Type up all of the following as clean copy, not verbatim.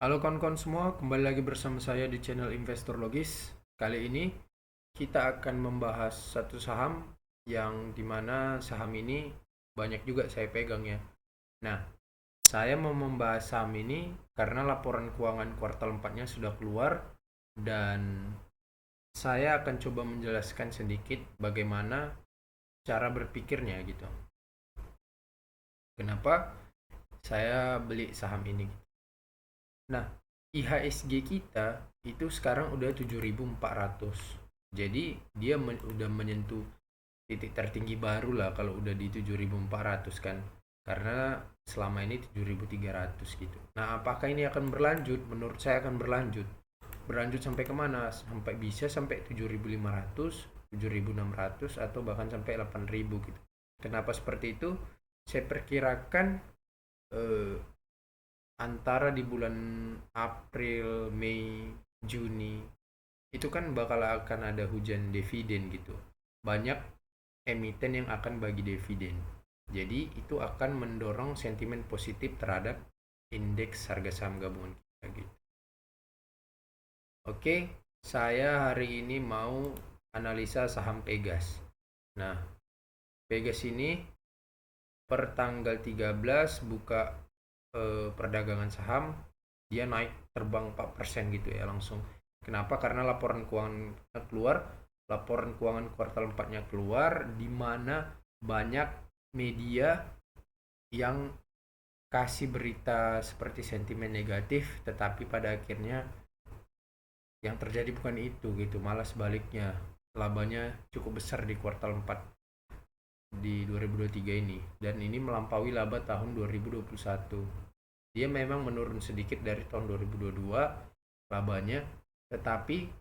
Halo kawan-kawan semua, kembali lagi bersama saya di channel Investor Logis. Kali ini kita akan membahas satu saham yang dimana saham ini banyak juga saya pegang ya. Nah, saya mau membahas saham ini karena laporan keuangan kuartal 4-nya sudah keluar dan saya akan coba menjelaskan sedikit bagaimana cara berpikirnya gitu. Kenapa saya beli saham ini? Nah, IHSG kita itu sekarang udah 7.400. Jadi dia udah menyentuh titik tertinggi baru lah kalau udah di 7.400 kan. Karena selama ini 7.300 gitu. Nah, apakah ini akan berlanjut? Menurut saya akan berlanjut. Berlanjut sampai kemana? Sampai bisa sampai 7.500, 7.600 atau bahkan sampai 8.000 gitu. Kenapa seperti itu? Saya perkirakan eh, antara di bulan April, Mei, Juni itu kan bakal akan ada hujan dividen gitu. Banyak emiten yang akan bagi dividen. Jadi itu akan mendorong sentimen positif terhadap indeks harga saham gabungan kita gitu. Oke, saya hari ini mau analisa saham Pegas. Nah, Pegas ini per tanggal 13 buka perdagangan saham dia naik terbang 4% gitu ya langsung. Kenapa? Karena laporan keuangan keluar, laporan keuangan kuartal 4-nya keluar di mana banyak media yang kasih berita seperti sentimen negatif tetapi pada akhirnya yang terjadi bukan itu gitu, malah sebaliknya. Labanya cukup besar di kuartal 4 di 2023 ini dan ini melampaui laba tahun 2021. Dia memang menurun sedikit dari tahun 2022 labanya, tetapi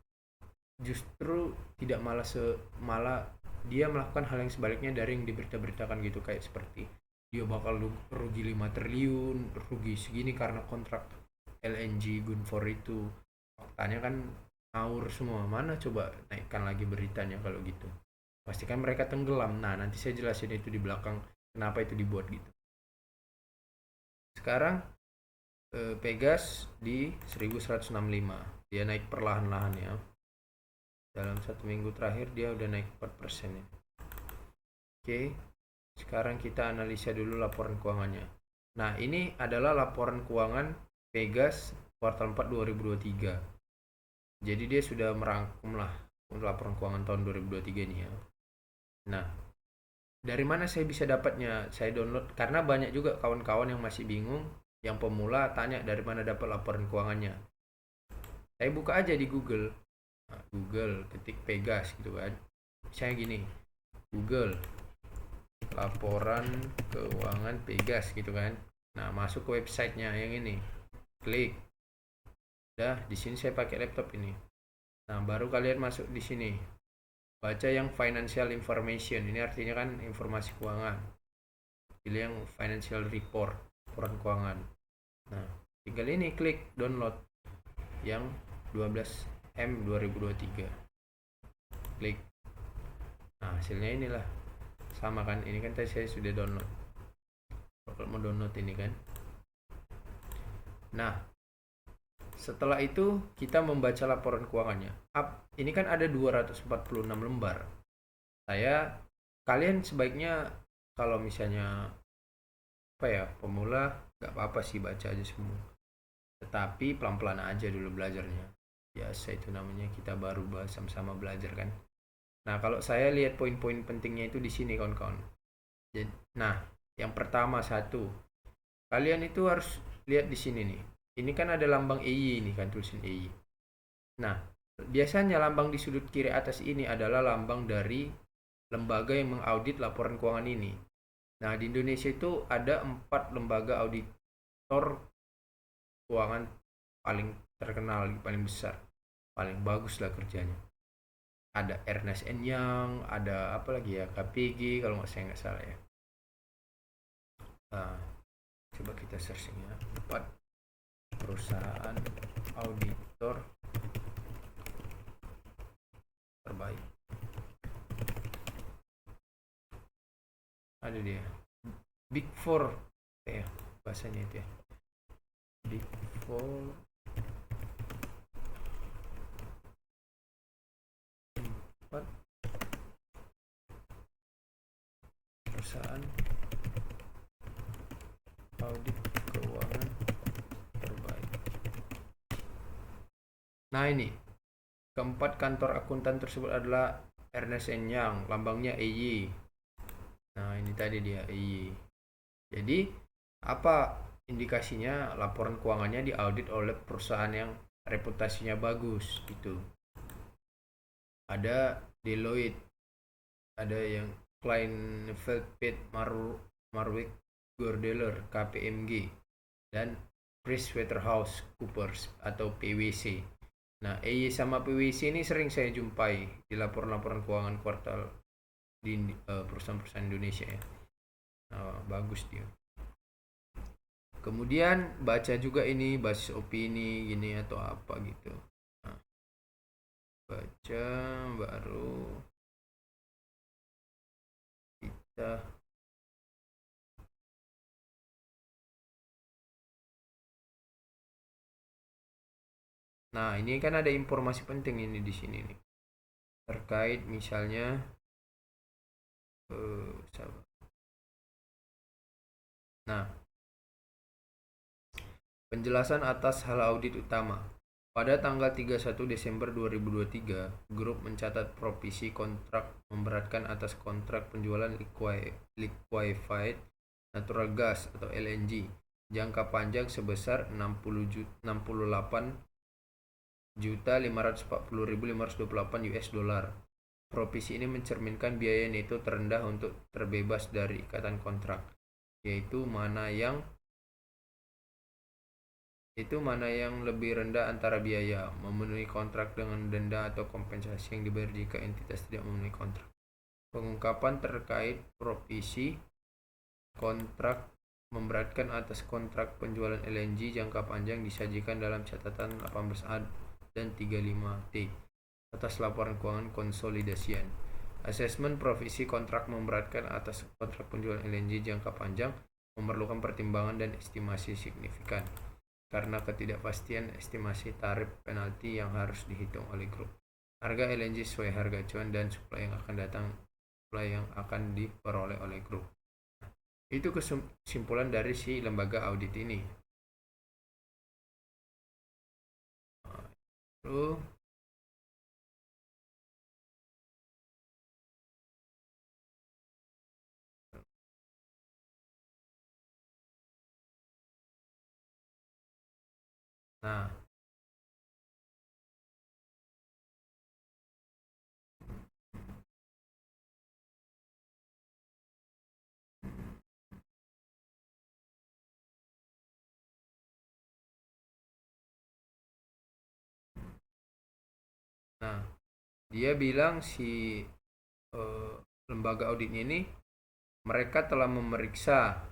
justru tidak malah dia melakukan hal yang sebaliknya dari yang diberita-beritakan gitu, kayak seperti dia bakal rugi 5 triliun, rugi segini karena kontrak LNG Gunvor itu. Faktanya kan ngawur semua. Mana coba naikkan lagi beritanya kalau gitu. Pastikan mereka tenggelam. Nah, nanti saya jelasin itu di belakang kenapa itu dibuat gitu. Sekarang Pegas di 1165. Dia naik perlahan-lahan ya. Dalam satu minggu terakhir dia udah naik 4% ya. Oke, sekarang kita analisa dulu laporan keuangannya. Nah, ini adalah laporan keuangan Pegas kuartal 4 2023. Jadi dia sudah merangkum lah untuk laporan keuangan tahun 2023 ini ya. Nah, dari mana saya bisa dapatnya? Saya download karena banyak juga kawan-kawan yang masih bingung, yang pemula tanya dari mana dapat laporan keuangannya. Saya buka aja di Google. Nah, Google ketik Pegas gitu kan. Misalnya gini, Google laporan keuangan Pegas gitu kan. Nah, masuk ke websitenya yang ini. Klik. Dah, di sini saya pakai laptop ini. Nah, baru kalian masuk di sini. Baca yang financial information. Ini artinya kan informasi keuangan. Pilih yang financial report, laporan keuangan. Nah, tinggal ini klik download yang 12M 2023. Klik. Nah, hasilnya inilah. Sama kan? Ini kan tadi saya sudah download. Kalau mau download ini kan. Nah, setelah itu kita membaca laporan keuangannya. Ini kan ada 246 lembar. Kalian sebaiknya kalau misalnya apa ya, pemula nggak apa-apa sih baca aja semua. Tetapi pelan-pelan aja dulu belajarnya. Biasa itu namanya kita baru sama-sama belajar kan. Nah, kalau saya lihat poin-poin pentingnya itu di sini kawan-kawan. Nah, yang pertama satu, kalian itu harus lihat di sini nih. Ini kan ada lambang EY ini kan, tulisan EY. Nah, biasanya lambang di sudut kiri atas ini adalah lambang dari lembaga yang mengaudit laporan keuangan ini. Nah, di Indonesia itu ada 4 lembaga auditor keuangan paling terkenal, paling besar, paling bagus lah kerjanya. Ada Ernest Young, ada apa lagi ya, KPG kalau saya nggak salah ya. Nah, coba kita searching ya. 4 perusahaan auditor terbaik. Ada dia. Big Four ya bahasanya itu ya. Big Four perusahaan audit keuangan terbaik. Nah ini keempat kantor akuntan tersebut adalah Ernst & Young, lambangnya EY. Nah ini tadi dia EY. Jadi apa indikasinya? Laporan keuangannya diaudit oleh perusahaan yang reputasinya bagus gitu. Ada Deloitte, ada yang Kleinfeld Marwick Gordeler KPMG, dan PricewaterhouseCoopers atau PwC. Nah, EY sama PwC ini sering saya jumpai di laporan-laporan keuangan kuartal di perusahaan-perusahaan Indonesia ya. Nah, bagus dia. Kemudian baca juga ini basis opini gini atau apa gitu. Nah, baca baru kita Nah, ini kan ada informasi penting ini di sini nih. Terkait misalnya Nah, penjelasan atas hal audit utama. Pada tanggal 31 Desember 2023, grup mencatat provisi kontrak memberatkan atas kontrak penjualan liquefied natural gas atau LNG jangka panjang sebesar 68.540.528 US dollar. Provisi ini mencerminkan biaya neto terendah untuk terbebas dari ikatan kontrak, yaitu mana yang lebih rendah antara biaya memenuhi kontrak dengan denda atau kompensasi yang dibayar jika entitas tidak memenuhi kontrak. Pengungkapan terkait provisi kontrak memberatkan atas kontrak penjualan LNG jangka panjang disajikan dalam catatan 18A dan 35T atas laporan keuangan konsolidasian. Asesmen provisi kontrak memberatkan atas kontrak penjualan LNG jangka panjang memerlukan pertimbangan dan estimasi signifikan karena ketidakpastian estimasi tarif penalti yang harus dihitung oleh grup. Harga LNG sesuai harga acuan dan suplai yang akan diperoleh oleh grup. Itu kesimpulan dari si lembaga audit ini. Lalu Nah, dia bilang si lembaga auditnya ini mereka telah memeriksa.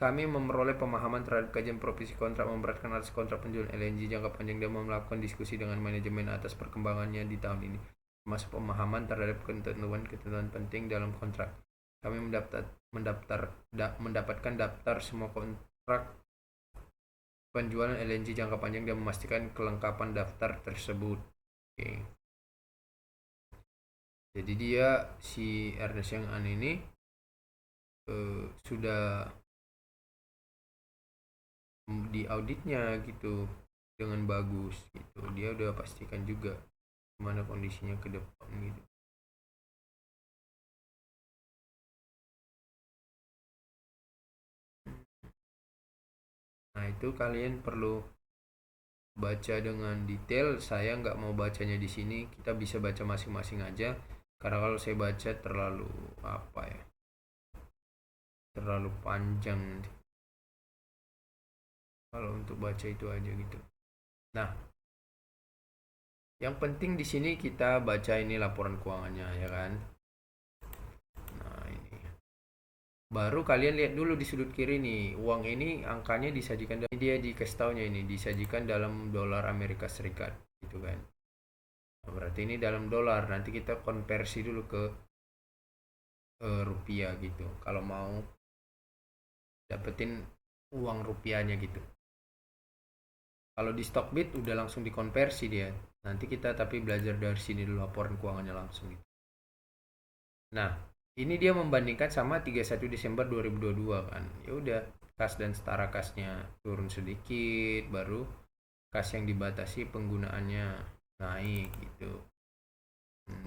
Kami memperoleh pemahaman terhadap kajian provisi kontrak memberatkan atas kontrak penjualan LNG jangka panjang dan melakukan diskusi dengan manajemen atas perkembangannya di tahun ini, termasuk pemahaman terhadap ketentuan penting dalam kontrak. Kami mendapatkan daftar semua kontrak penjualan LNG jangka panjang dan memastikan kelengkapan daftar tersebut. Oke. Jadi dia si Ernst & Young ini sudah di auditnya gitu dengan bagus gitu. Dia udah pastikan juga gimana kondisinya ke depan gitu. Nah itu kalian perlu baca dengan detail. Saya nggak mau bacanya di sini, kita bisa baca masing-masing aja karena kalau saya baca terlalu terlalu panjang kalau untuk baca itu aja gitu. Nah, yang penting di sini kita baca ini laporan keuangannya ya kan. Nah ini baru kalian lihat dulu di sudut kiri nih, uang ini angkanya disajikan, dia dikasih taunya ini disajikan dalam dolar Amerika Serikat gitu kan. Nah, berarti ini dalam dolar, nanti kita konversi dulu ke rupiah gitu kalau mau dapetin uang rupiahnya gitu. Kalau di Stockbit udah langsung dikonversi dia. Nanti kita tapi belajar dari sini dulu laporan keuangannya langsung gitu. Nah, ini dia membandingkan sama 31 Desember 2022 kan. Ya udah, kas dan setara kasnya turun sedikit, baru kas yang dibatasi penggunaannya naik gitu.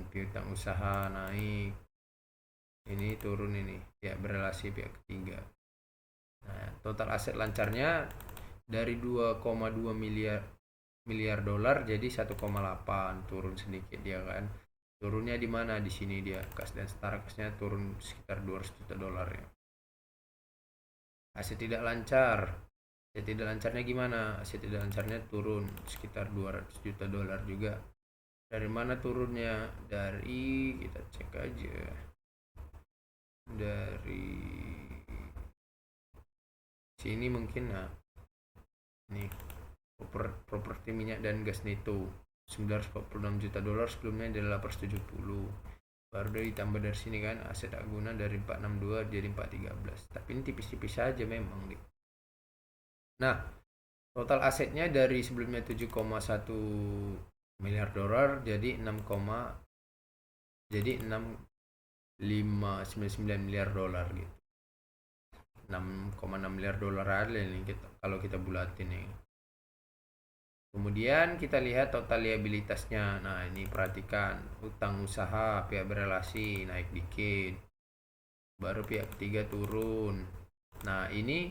Piutang usaha naik. Ini turun ini, ya berelasi pihak ketiga. Nah, total aset lancarnya dari 2,2 miliar dolar jadi 1,8, turun sedikit dia kan. Turunnya di mana? Di sini dia, kas dan setara kasnya turun sekitar 200 juta dolar ya. Aset tidak lancar. Aset tidak lancarnya gimana? Aset tidak lancarnya turun sekitar 200 juta dolar juga. Dari mana turunnya? Dari, kita cek aja. Dari sini mungkin, nah nih, properti minyak dan gas neto 946 juta dolar, sebelumnya dari 870, baru ditambah dari sini kan aset tak guna dari 462 jadi 413, tapi ini tipis-tipis saja memang nih. Nah, total asetnya dari sebelumnya 7,1 miliar dolar jadi 6,599 miliar dolar gitu. 6,6 miliar dolar ada nih kalau kita bulatin nih. Kemudian kita lihat total liabilitasnya. Nah, ini perhatikan, utang usaha pihak berelasi naik dikit, baru pihak ketiga turun. Nah, ini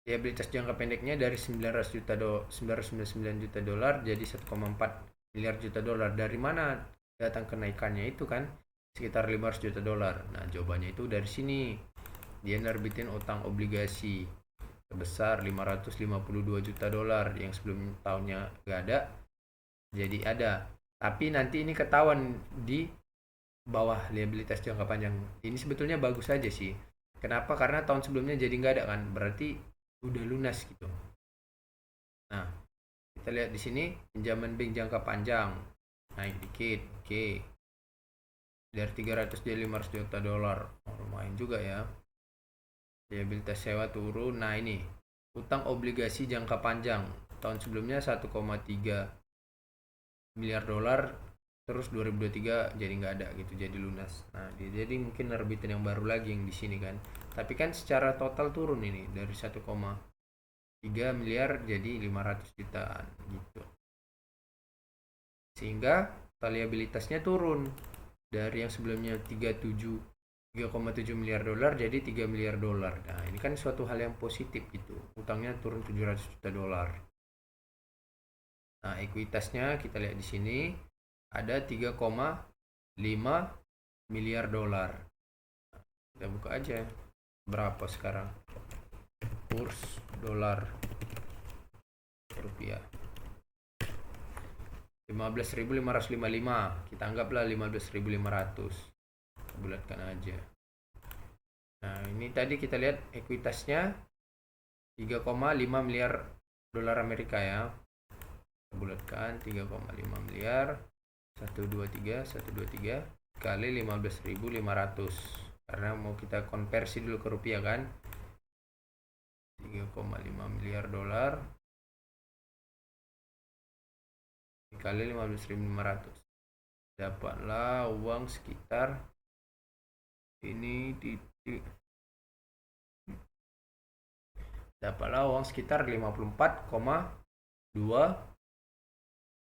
liabilitas jangka pendeknya dari 999 juta dolar jadi 1,4 miliar juta dolar. Dari mana datang kenaikannya itu kan? Sekitar 500 juta dolar. Nah, jawabannya itu dari sini. Dia nerbitin utang obligasi sebesar 552 juta dolar yang sebelum tahunnya gak ada jadi ada, tapi nanti ini ketahuan di bawah liabilitas jangka panjang. Ini sebetulnya bagus saja sih. Kenapa? Karena tahun sebelumnya jadi nggak ada kan, berarti udah lunas gitu. Nah, kita lihat di sini pinjaman bank jangka panjang naik dikit, oke, dari 300 jadi 500 juta dolar. Lumayan juga ya. Liabilitas sewa turun. Nah, ini utang obligasi jangka panjang tahun sebelumnya 1,3 miliar dolar, terus 2023 jadi nggak ada gitu, jadi lunas. Nah, jadi mungkin nerbitin yang baru lagi yang di sini kan, tapi kan secara total turun ini dari 1,3 miliar jadi 500 jutaan gitu, sehingga liabilitasnya turun dari yang sebelumnya 3,7 miliar dolar jadi 3 miliar dolar. Nah, ini kan suatu hal yang positif gitu. Utangnya turun 700 juta dolar. Nah, ekuitasnya kita lihat di sini ada 3,5 miliar dolar. Kita buka aja berapa sekarang kurs dolar rupiah. 15.555, kita anggaplah 15.500, bulatkan aja. Nah, ini tadi kita lihat ekuitasnya 3,5 miliar dolar Amerika ya. Kita bulatkan 3,5 miliar 123 kali 15.500, karena mau kita konversi dulu ke rupiah kan. 3,5 miliar dolar dikali 15.500, dapatlah uang sekitar ini dapatlah uang sekitar 54,2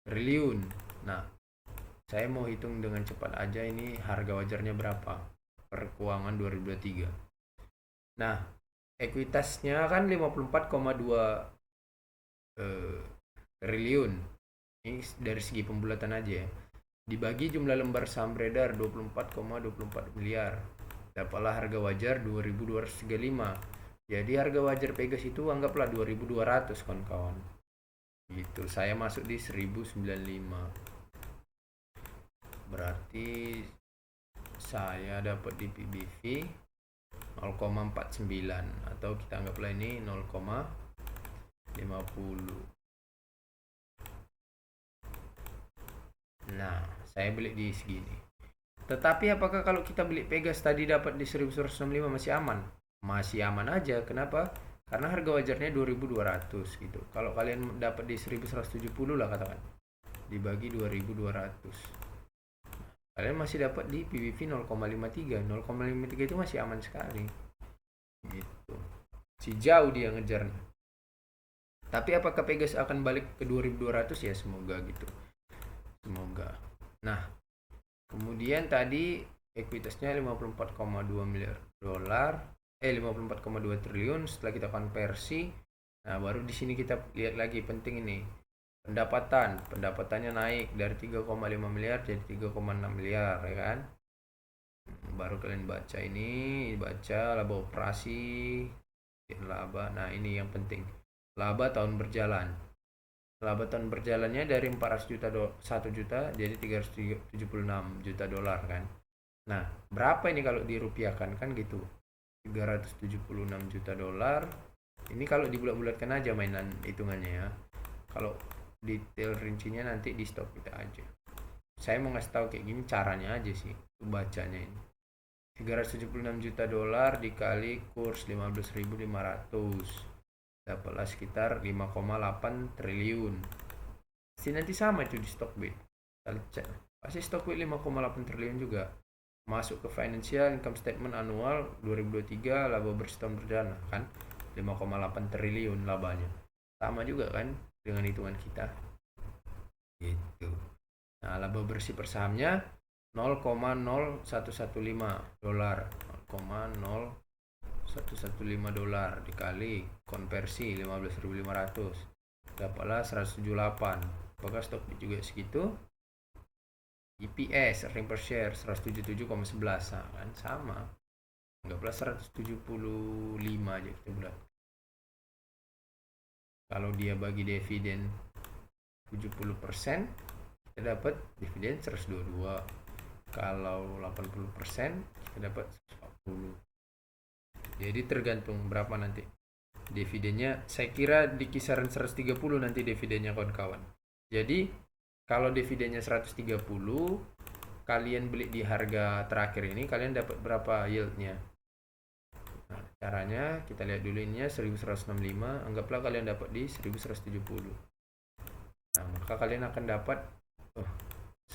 triliun. Nah, saya mau hitung dengan cepat aja ini harga wajarnya berapa per keuangan 2023. Nah, ekuitasnya kan 54,2 triliun. Ini dari segi pembulatan aja ya. Dibagi jumlah lembar saham beredar 24,24 miliar. Dapatlah harga wajar 2.235. Jadi harga wajar Pegas itu anggaplah 2.200 kawan-kawan. Gitu. Saya masuk di 1.095. Berarti saya dapat di PBV 0,49, atau kita anggaplah ini 0,50. Nah, saya beli di segini. Tetapi apakah kalau kita beli Pegas tadi dapat di 1.165 masih aman? Masih aman aja. Kenapa? Karena harga wajarnya 2.200 gitu. Kalau kalian dapat di 1.170 lah katakan, dibagi 2.200, kalian masih dapat di PBV 0,53. 0,53 itu masih aman sekali gitu. Si jauh dia ngejar. Tapi apakah Pegas akan balik ke 2200? Ya semoga gitu, semoga. Nah kemudian tadi ekuitasnya 54,2 miliar dolar, 54,2 triliun setelah kita konversi. Nah baru di sini kita lihat lagi penting ini pendapatannya naik dari 3,5 miliar jadi 3,6 miliar ya kan. Baru kalian baca ini, baca laba operasi, laba. Nah ini yang penting, laba tahun berjalan. Laba tahun berjalannya dari 400 juta 1 juta jadi 376 juta dolar kan. Nah berapa ini kalau dirupiahkan kan gitu, 376 juta dolar. Ini kalau dibulat-bulatkan aja mainan hitungannya ya. Kalau detail rincinya nanti di stop kita aja. Saya mau ngasih tahu kayak gini caranya aja sih, bacanya ini. 376 juta dolar dikali kurs 15.500 dapatlah sekitar 5,8 triliun. Nanti sama itu di Stockbit. Kita cek. Pasti Stockbit 5,8 triliun juga. Masuk ke financial income statement annual 2023 laba bersih tahun berjalan kan 5,8 triliun labanya. Sama juga kan dengan hitungan kita. Gitu. Nah, laba bersih per sahamnya 0,0115 dolar. 0,0115 dolar dikali konversi 15.500 dapatlah 178. Apakah stok juga segitu? EPS earning per share 177,11 kan sama. Anggaplah 175 aja kita bulat. Kalau dia bagi dividen 70%, kita dapat dividen 122. Kalau 80%, kita dapat 140. Jadi tergantung berapa nanti dividennya. Saya kira di kisaran 130 nanti dividennya kawan-kawan. Jadi kalau dividennya 130, kalian beli di harga terakhir ini, kalian dapat berapa yieldnya? Nah, caranya kita lihat dulu ininya 1165, anggaplah kalian dapat di 1170. Nah, maka kalian akan dapat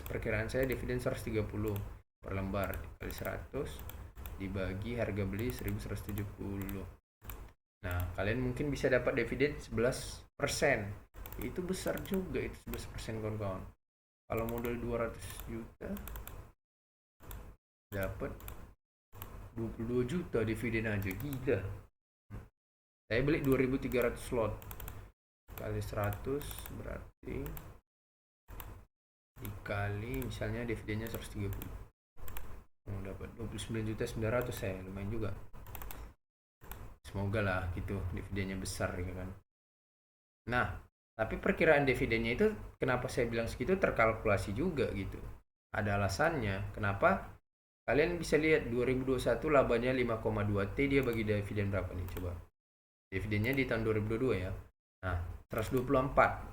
perkiraan saya dividen 130 per lembar kali 100 dibagi harga beli 1170. Nah, kalian mungkin bisa dapat dividen 11%. Itu besar juga itu 11% kawan-kawan. Kalau modal 200 juta dapat 22 juta dividen aja, gila. Saya beli 2300 slot kali 100 berarti dikali misalnya dividennya 130. Dapat 29.900 saya, lumayan juga. Semoga lah gitu dividennya besar ya kan. Nah, tapi perkiraan dividennya itu kenapa saya bilang segitu terkalkulasi juga gitu. Ada alasannya. Kenapa? Kalian bisa lihat 2021 labanya 5,2 T, dia bagi dividen berapa nih coba. Dividennya di tahun 2022 ya. Nah, 124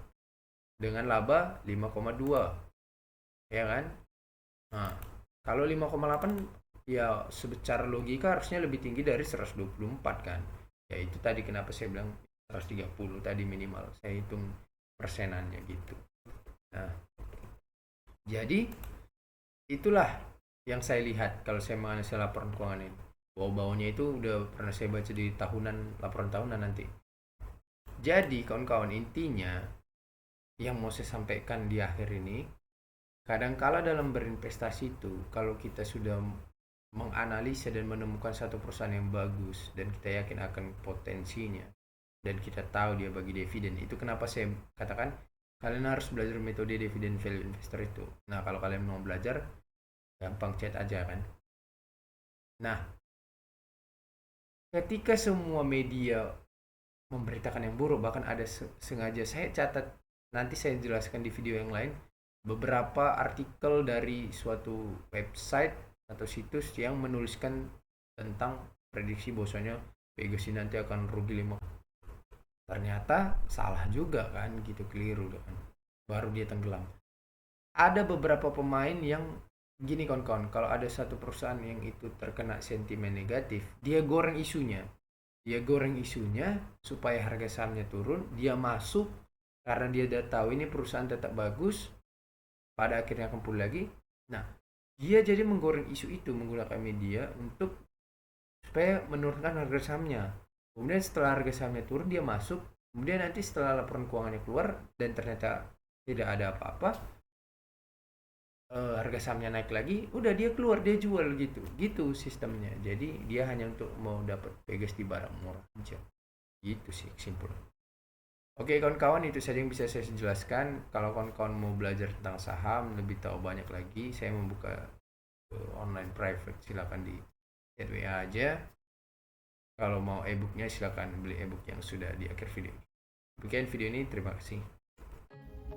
dengan laba 5,2. Ya kan? Nah, kalau 5,8 ya secara logika harusnya lebih tinggi dari 124 kan. Ya itu tadi kenapa saya bilang 130 tadi minimal. Saya hitung persenannya gitu. Nah, jadi itulah yang saya lihat kalau saya menganalisa laporan keuangan ini. Bau-baunya itu udah pernah saya baca di tahunan, laporan tahunan nanti. Jadi kawan-kawan, intinya yang mau saya sampaikan di akhir ini, kadangkala dalam berinvestasi itu, kalau kita sudah menganalisa dan menemukan satu perusahaan yang bagus dan kita yakin akan potensinya dan kita tahu dia bagi dividen, itu kenapa saya katakan kalian harus belajar metode dividen value investor itu. Nah, kalau kalian mau belajar, gampang chat aja kan. Nah, ketika semua media memberitakan yang buruk, bahkan ada sengaja saya catat, nanti saya jelaskan di video yang lain, beberapa artikel dari suatu website atau situs yang menuliskan tentang prediksi bahwasanya Pegas nanti akan rugi 5. Ternyata salah juga kan, gitu, keliru kan. Baru dia tenggelam. Ada beberapa pemain yang gini kawan-kawan, kalau ada satu perusahaan yang itu terkena sentimen negatif, dia goreng isunya supaya harga sahamnya turun, dia masuk karena dia udah tahu ini perusahaan tetap bagus, pada akhirnya akan pulih lagi. Nah, dia jadi menggoreng isu itu menggunakan media untuk supaya menurunkan harga sahamnya. Kemudian setelah harga sahamnya turun dia masuk, kemudian nanti setelah laporan keuangannya keluar dan ternyata tidak ada apa-apa, harga sahamnya naik lagi, udah dia keluar, dia jual gitu sistemnya. Jadi dia hanya untuk mau dapat Pegas di barang murah aja, gitu sih simpel. Oke kawan-kawan, itu saja yang bisa saya jelaskan. Kalau kawan-kawan mau belajar tentang saham, lebih tahu banyak lagi, saya membuka online private, silakan di chat WA aja. Kalau mau e-booknya silakan beli e-book yang sudah di akhir video. Demikian video ini, terima kasih.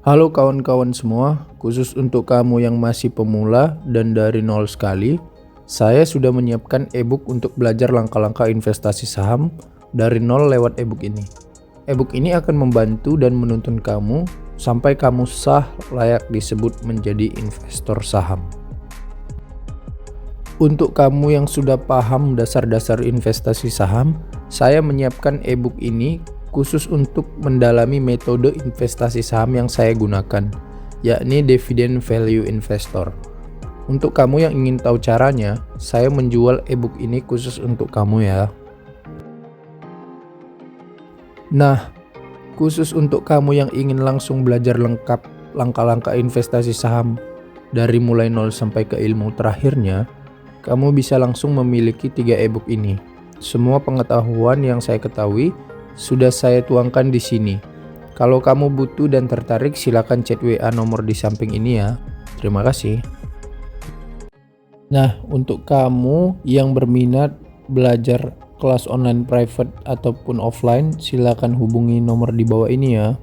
Halo kawan-kawan semua, khusus untuk kamu yang masih pemula dan dari nol sekali, saya sudah menyiapkan e-book untuk belajar langkah-langkah investasi saham dari nol lewat e-book ini. E-book ini akan membantu dan menuntun kamu sampai kamu sah layak disebut menjadi investor saham. Untuk kamu yang sudah paham dasar-dasar investasi saham, saya menyiapkan e-book ini khusus untuk mendalami metode investasi saham yang saya gunakan, yakni Dividend Value Investor. Untuk kamu yang ingin tahu caranya, saya menjual e-book ini khusus untuk kamu ya. Nah, khusus untuk kamu yang ingin langsung belajar lengkap langkah-langkah investasi saham dari mulai nol sampai ke ilmu terakhirnya, kamu bisa langsung memiliki 3 e-book ini. Semua pengetahuan yang saya ketahui sudah saya tuangkan di sini. Kalau kamu butuh dan tertarik, silakan chat WA nomor di samping ini ya. Terima kasih. Nah, untuk kamu yang berminat belajar kelas online private ataupun offline, silakan hubungi nomor di bawah ini ya.